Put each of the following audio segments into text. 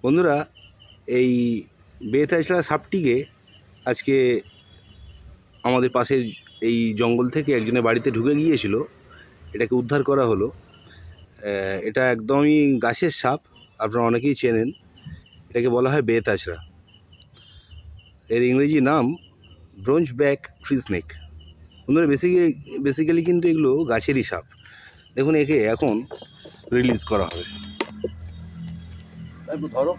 বন্ধুরা, এই বেতাছড়া সাপটিকে আজকে আমাদের পাশের এই জঙ্গল থেকে একজনের বাড়িতে ঢুকে গিয়েছিল, এটাকে উদ্ধার করা হলো। এটা একদমই গাছের সাপ, আপনারা অনেকেই চেনেন। এটাকে বলা হয় বেতাছড়া। এর ইংরেজি নাম ব্রোঞ্জ ব্যাক ট্রি স্নেক। বন্ধুরা, বেসিক্যালি কিন্তু এগুলো গাছেরই সাপ। দেখুন, একে এখন রিলিজ করা হবে। একটু ধরো,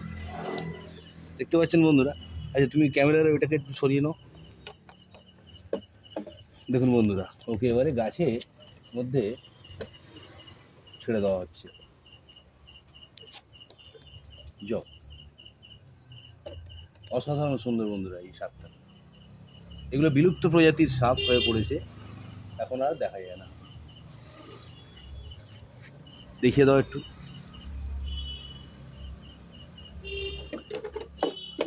দেখতে পাচ্ছেন বন্ধুরা। আচ্ছা, তুমি ক্যামেরার ওইটাকে একটু সরিয়ে নাও। দেখুন বন্ধুরা, ওকে এবারে গাছের মধ্যে ছেড়ে দেওয়া হচ্ছে। যাও, অসাধারণ সুন্দর বন্ধুরা এই সাপটা। এগুলো বিলুপ্ত প্রজাতির সাপ হয়ে পড়েছে, এখন আর দেখা যায় না। দেখিয়ে দাও একটু।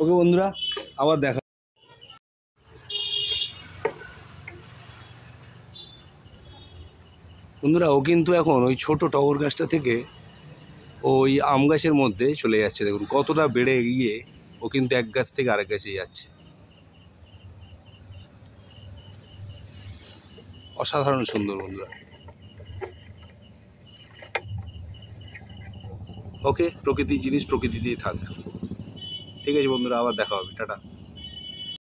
ওকে বন্ধুরা, আবার দেখা। বন্ধুরা, ও কিন্তু এখন ওই ছোট টগর গাছটা থেকে ওই আম গাছের মধ্যে চলে যাচ্ছে। দেখুন কতটা বেড়ে গিয়ে ও কিন্তু এক গাছ থেকে আরেক গাছে যাচ্ছে। অসাধারণ সুন্দর বন্ধুরা। ওকে, প্রকৃতির জিনিস প্রকৃতিতেই থাক। ঠিক আছে বন্ধুরা, আবার দেখা হবে। টাটা।